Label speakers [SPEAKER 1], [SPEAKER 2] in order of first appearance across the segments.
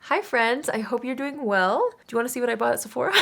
[SPEAKER 1] Hi friends, I hope you're doing well. Do you want to see what I bought at Sephora?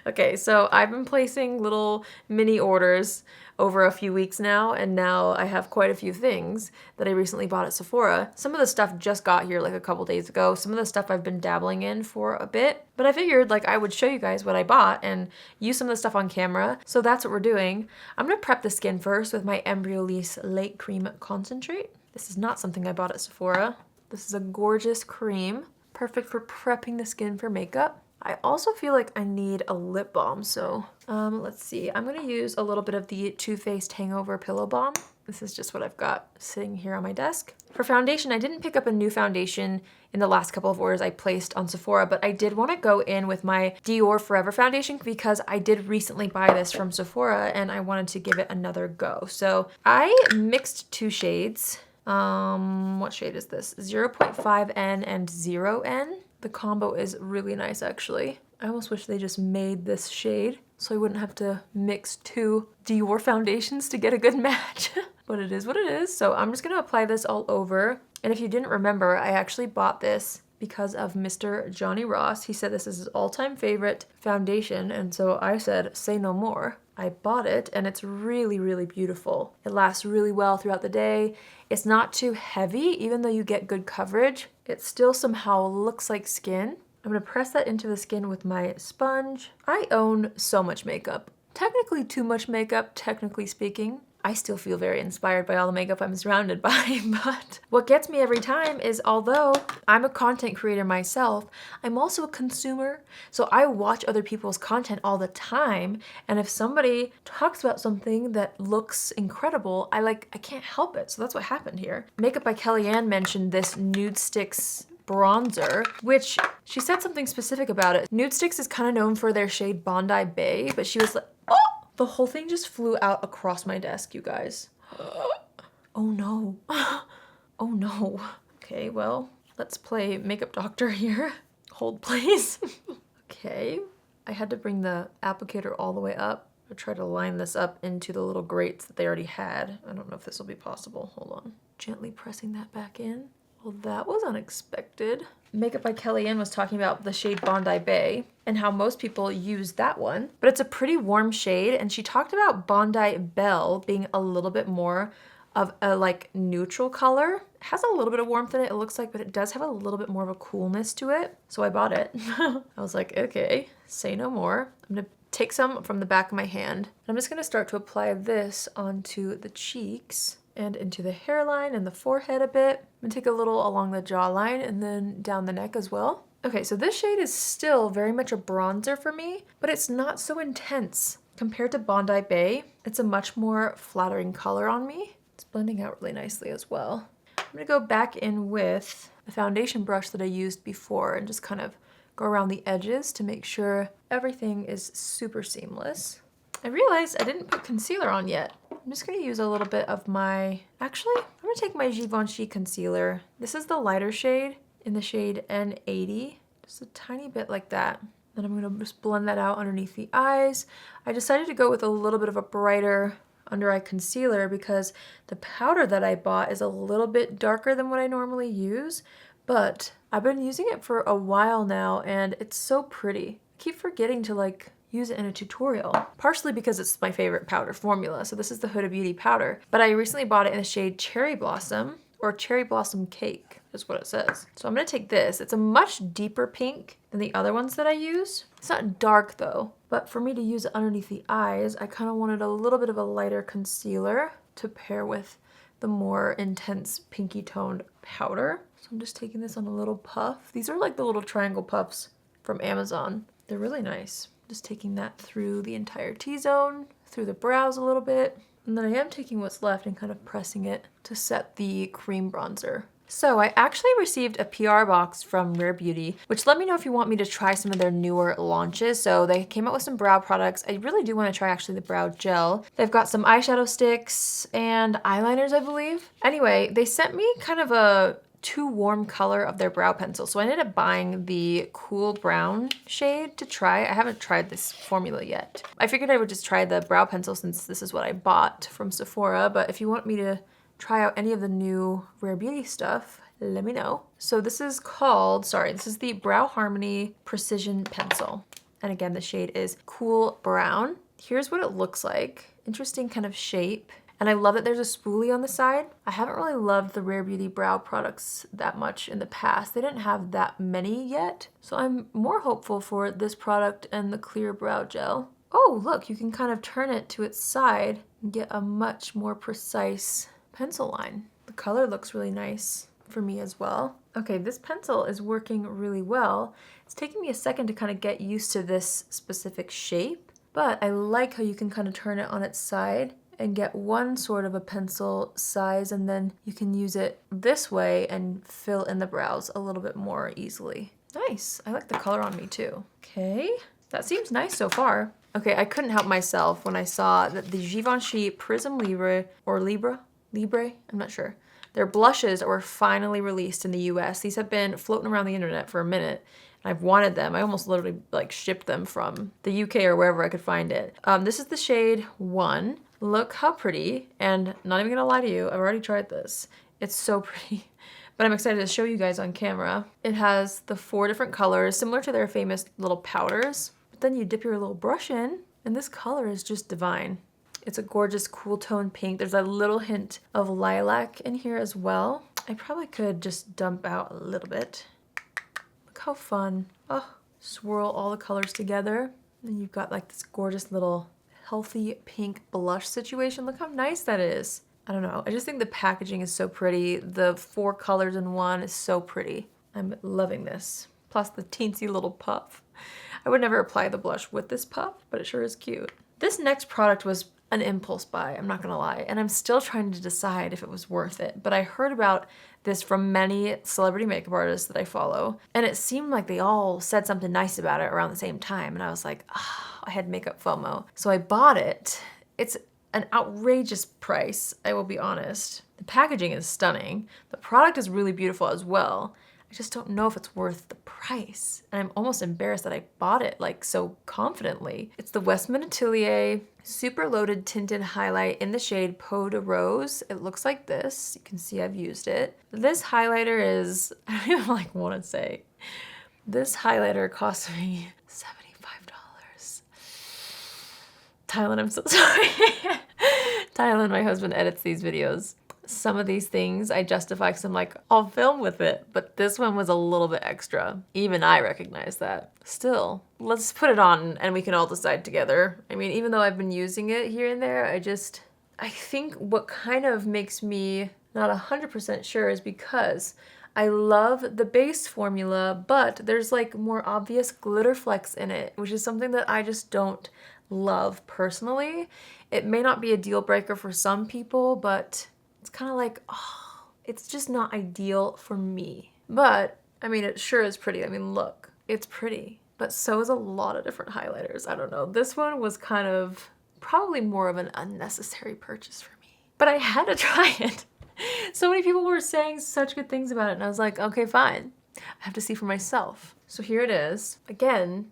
[SPEAKER 1] Okay, so I've been placing little mini orders over a few weeks now, and now I have quite a few things that I recently bought at Sephora. Some of the stuff just got here like a couple days ago. Some of the stuff I've been dabbling in for a bit, but I figured like I would show you guys what I bought and use some of the stuff on camera. So that's what we're doing. I'm gonna prep the skin first with my Embryolisse Lait Cream Concentrate. This is not something I bought at Sephora. This is a gorgeous cream. Perfect for prepping the skin for makeup. I also feel like I need a lip balm, so let's see. I'm gonna use a little bit of the Too Faced Hangover Pillow Balm. This is just what I've got sitting here on my desk. For foundation, I didn't pick up a new foundation in the last couple of orders I placed on Sephora, but I did want to go in with my Dior Forever foundation because I did recently buy this from Sephora and I wanted to give it another go. So I mixed two shades. What shade is this? 0.5N and 0N. The combo is really nice, actually. I almost wish they just made this shade so I wouldn't have to mix two Dior foundations to get a good match. But it is what it is. So I'm just gonna apply this all over. And if you didn't remember, I actually bought this because of Mr. Johnny Ross. He said this is his all-time favorite foundation, and so I said, say no more. I bought it, and it's really, really beautiful. It lasts really well throughout the day. It's not too heavy, even though you get good coverage. It still somehow looks like skin. I'm gonna press that into the skin with my sponge. I own so much makeup. Technically too much makeup, technically speaking. I still feel very inspired by all the makeup I'm surrounded by, but what gets me every time is although I'm a content creator myself, I'm also a consumer. So I watch other people's content all the time, and if somebody talks about something that looks incredible, I can't help it. So that's what happened here. Makeup by Kellyanne mentioned this Nudestix bronzer, which she said something specific about it. Nudestix is kind of known for their shade Bondi Bay, but she was like, oh! The whole thing just flew out across my desk, you guys. Oh no. Oh no. Okay, well, let's play makeup doctor here. Hold, please. Okay. I had to bring the applicator all the way up. I'll try to line this up into the little grates that they already had. I don't know if this will be possible. Hold on. Gently pressing that back in. Well, that was unexpected. Makeup by Kellyanne was talking about the shade Bondi Bay and how most people use that one, but it's a pretty warm shade, and she talked about Bondi Belle being a little bit more of a like neutral color. It has a little bit of warmth in it, it looks like, but it does have a little bit more of a coolness to it. So I bought it. I was like, okay, say no more. I'm gonna take some from the back of my hand. I'm just gonna start to apply this onto the cheeks and into the hairline and the forehead a bit. I'm gonna take a little along the jawline and then down the neck as well. Okay, so this shade is still very much a bronzer for me, but it's not so intense. Compared to Bondi Bay, it's a much more flattering color on me. It's blending out really nicely as well. I'm gonna go back in with the foundation brush that I used before and just kind of go around the edges to make sure everything is super seamless. I realized I didn't put concealer on yet. I'm just gonna use a little bit of actually, I'm gonna take my Givenchy concealer. This is the lighter shade in the shade N80, just a tiny bit like that. Then I'm gonna just blend that out underneath the eyes. I decided to go with a little bit of a brighter under eye concealer because the powder that I bought is a little bit darker than what I normally use, but I've been using it for a while now and it's so pretty. I keep forgetting to use it in a tutorial, partially because it's my favorite powder formula. So this is the Huda Beauty powder, but I recently bought it in the shade Cherry Blossom, or Cherry Blossom Cake is what it says. So I'm gonna take this. It's a much deeper pink than the other ones that I use. It's not dark though, but for me to use it underneath the eyes, I kind of wanted a little bit of a lighter concealer to pair with the more intense pinky toned powder. So I'm just taking this on a little puff. These are like the little triangle puffs from Amazon. They're really nice. Just taking that through the entire T-zone, through the brows a little bit. And then I am taking what's left and kind of pressing it to set the cream bronzer. So I actually received a PR box from Rare Beauty, which let me know if you want me to try some of their newer launches. So they came out with some brow products. I really do want to try actually the brow gel. They've got some eyeshadow sticks and eyeliners, I believe. Anyway, they sent me kind of a too warm color of their brow pencil. So I ended up buying the cool brown shade to try. I haven't tried this formula yet. I figured I would just try the brow pencil since this is what I bought from Sephora, but if you want me to try out any of the new Rare Beauty stuff, let me know. So this is called, this is the Brow Harmony Precision Pencil. And again, the shade is Cool Brown. Here's what it looks like. Interesting kind of shape. And I love that there's a spoolie on the side. I haven't really loved the Rare Beauty brow products that much in the past. They didn't have that many yet. So I'm more hopeful for this product and the clear brow gel. Oh, look, you can kind of turn it to its side and get a much more precise pencil line. The color looks really nice for me as well. Okay, this pencil is working really well. It's taking me a second to kind of get used to this specific shape, but I like how you can kind of turn it on its side and get one sort of a pencil size, and then you can use it this way and fill in the brows a little bit more easily. Nice, I like the color on me too. Okay, that seems nice so far. Okay, I couldn't help myself when I saw that the Givenchy Prisme Libre, or Libre, I'm not sure. Their blushes were finally released in the US. These have been floating around the internet for a minute. I've wanted them. I almost literally like shipped them from the UK or wherever I could find it. This is the shade 1. Look how pretty, and not even gonna lie to you, I've already tried this. It's so pretty, but I'm excited to show you guys on camera. It has the 4 different colors, similar to their famous little powders, but then you dip your little brush in, and this color is just divine. It's a gorgeous cool tone pink. There's a little hint of lilac in here as well. I probably could just dump out a little bit. Look how fun. Oh, swirl all the colors together. And you've got like this gorgeous little healthy pink blush situation. Look how nice that is. I don't know. I just think the packaging is so pretty. The 4 colors in one is so pretty. I'm loving this. Plus the teensy little puff. I would never apply the blush with this puff, but it sure is cute. This next product was an impulse buy, I'm not gonna lie, and I'm still trying to decide if it was worth it, but I heard about this from many celebrity makeup artists that I follow, and it seemed like they all said something nice about it around the same time, and I was like, oh, I had makeup FOMO. So I bought it. It's an outrageous price, I will be honest. The packaging is stunning. The product is really beautiful as well. I just don't know if it's worth the price. And I'm almost embarrassed that I bought it like so confidently. It's the Westman Atelier Super Loaded Tinted Highlight in the shade Peau de Rose. It looks like this. You can see I've used it. This highlighter is, I don't even like want to say. This highlighter cost me $75. Tylen, I'm so sorry. Tylen, my husband, edits these videos. Some of these things I justify because I'm like, I'll film with it, but this one was a little bit extra. Even I recognize that. Still, let's put it on and we can all decide together. I mean, even though I've been using it here and there, I think what kind of makes me not 100% sure is because I love the base formula, but there's like more obvious glitter flecks in it, which is something that I just don't love personally. It may not be a deal breaker for some people, but it's kind of like, oh, it's just not ideal for me. But, I mean, it sure is pretty. I mean, look, it's pretty. But so is a lot of different highlighters. I don't know. This one was kind of probably more of an unnecessary purchase for me. But I had to try it. So many people were saying such good things about it, and I was like, okay, fine. I have to see for myself. So here it is. Again,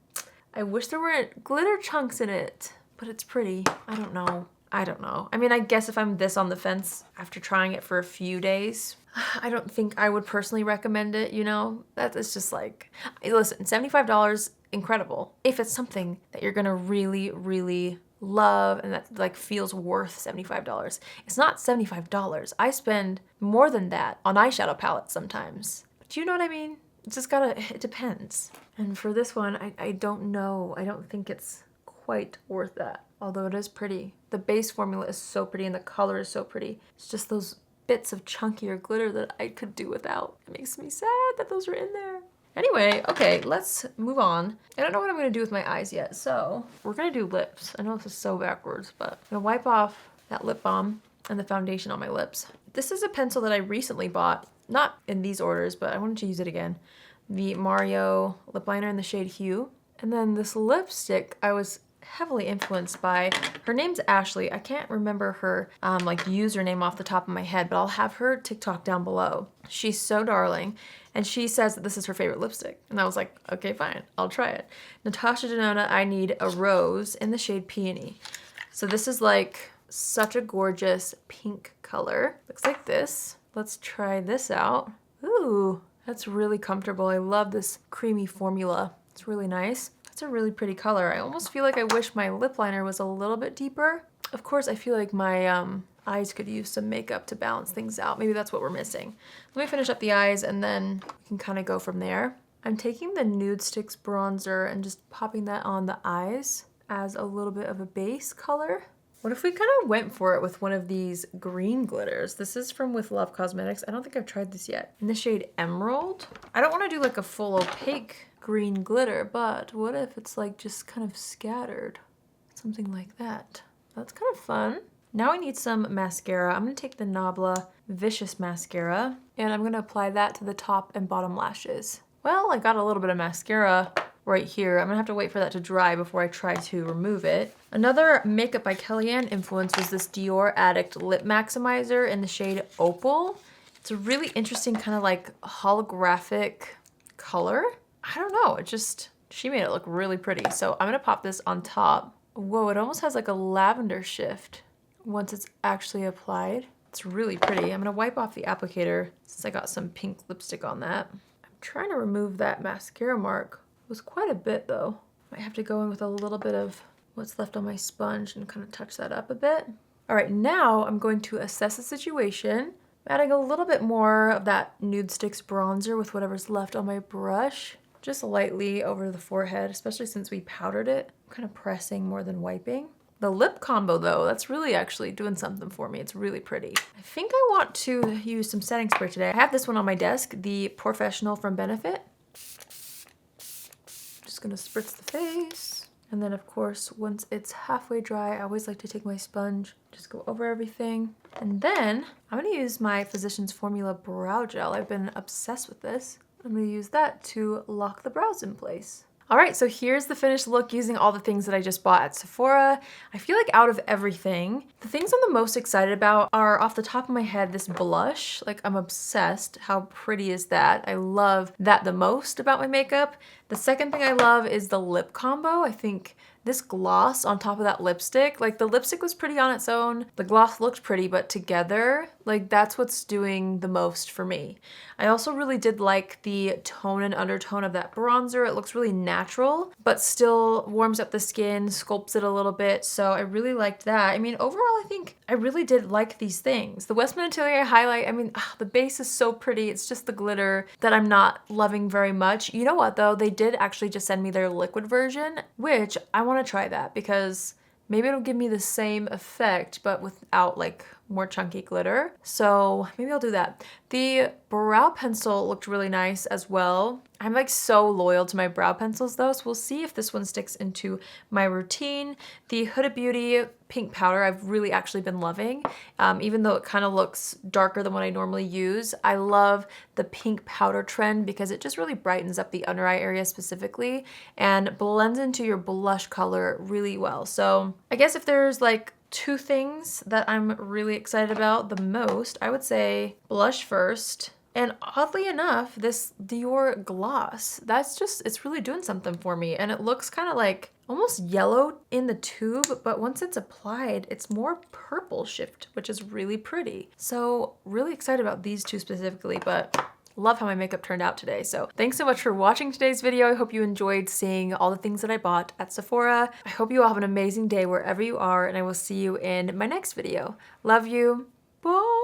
[SPEAKER 1] I wish there weren't glitter chunks in it, but it's pretty. I don't know. I mean, I guess if I'm this on the fence after trying it for a few days, I don't think I would personally recommend it, you know? That is just like, listen, $75, incredible. If it's something that you're gonna really, really love and that like feels worth $75. It's not $75. I spend more than that on eyeshadow palettes sometimes. But do you know what I mean? It's just it depends. And for this one, I don't know. I don't think it's quite worth that, although it is pretty. The base formula is so pretty and the color is so pretty. It's just those bits of chunkier glitter that I could do without. It makes me sad that those are in there. Anyway, okay, let's move on. I don't know what I'm gonna do with my eyes yet, so we're gonna do lips. I know this is so backwards, but I'm gonna wipe off that lip balm and the foundation on my lips. This is a pencil that I recently bought, not in these orders, but I wanted to use it again. The Mario lip liner in the shade Hugh. And then this lipstick I was heavily influenced by. Her name's Ashley. I can't remember her like username off the top of my head, but I'll have her TikTok down below. She's so darling, and she says that this is her favorite lipstick. And I was like, okay, fine, I'll try it. Natasha Denona, I Need a Rose in the shade Peony. So this is like such a gorgeous pink color. Looks like this. Let's try this out. Ooh, That's really comfortable. I love this creamy formula. It's really nice. That's a really pretty color. I almost feel like I wish my lip liner was a little bit deeper. Of course, I feel like my eyes could use some makeup to balance things out. Maybe that's what we're missing. Let me finish up the eyes and then we can kind of go from there. I'm taking the Nudestix bronzer and just popping that on the eyes as a little bit of a base color. What if we kind of went for it with one of these green glitters? This is from With Love Cosmetics. I don't think I've tried this yet. In the shade Emerald. I don't want to do like a full opaque green glitter, but what if it's like just kind of scattered? Something like that. That's kind of fun. Now I need some mascara. I'm going to take the Nabla Vicious Mascara and I'm going to apply that to the top and bottom lashes. Well, I got a little bit of mascara right here. I'm gonna have to wait for that to dry before I try to remove it. Another Makeup by Kellyanne influence was this Dior Addict Lip Maximizer in the shade Opal. It's a really interesting kind of like holographic color. I don't know, she made it look really pretty. So I'm gonna pop this on top. Whoa, it almost has like a lavender shift once it's actually applied. It's really pretty. I'm gonna wipe off the applicator since I got some pink lipstick on that. Trying to remove that mascara mark. It was quite a bit though. Might have to go in with a little bit of what's left on my sponge and kind of touch that up a bit. All right, now I'm going to assess the situation. I'm adding a little bit more of that Nudestix bronzer with whatever's left on my brush, just lightly over the forehead, especially since we powdered it. I'm kind of pressing more than wiping. The lip combo though, that's really actually doing something for me. It's really pretty. I think I want to use some setting spray today. I have this one on my desk, the Professional from Benefit. Just gonna spritz the face. And then of course, once it's halfway dry, I always like to take my sponge, just go over everything. And then I'm gonna use my Physicians Formula Brow Gel. I've been obsessed with this. I'm gonna use that to lock the brows in place. All right, so here's the finished look using all the things that I just bought at Sephora. I feel like out of everything, the things I'm the most excited about are off the top of my head, this blush. Like I'm obsessed. How pretty is that? I love that the most about my makeup. The second thing I love is the lip combo. I think this gloss on top of that lipstick, like the lipstick was pretty on its own. The gloss looked pretty, but together, like that's what's doing the most for me. I also really did like the tone and undertone of that bronzer. It looks really natural, but still warms up the skin, sculpts it a little bit. So I really liked that. I mean, overall, I think I really did like these things. The Westman Atelier highlight, I mean, the base is so pretty. It's just the glitter that I'm not loving very much. You know what though? They did actually just send me their liquid version, which I want to try that because maybe it'll give me the same effect, but without like more chunky glitter. So maybe I'll do that. The brow pencil looked really nice as well. I'm like so loyal to my brow pencils though, so we'll see if this one sticks into my routine. The Huda Beauty pink powder I've really actually been loving. Even though it kind of looks darker than what I normally use, I love the pink powder trend because it just really brightens up the under eye area specifically and blends into your blush color really well. So I guess if there's like two things that I'm really excited about the most, I would say blush first. And oddly enough, this Dior gloss, it's really doing something for me. And it looks kind of like almost yellow in the tube, but once it's applied, it's more purple shift, which is really pretty. So really excited about these two specifically, but love how my makeup turned out today. So thanks so much for watching today's video. I hope you enjoyed seeing all the things that I bought at Sephora. I hope you all have an amazing day wherever you are, and I will see you in my next video. Love you. Bye.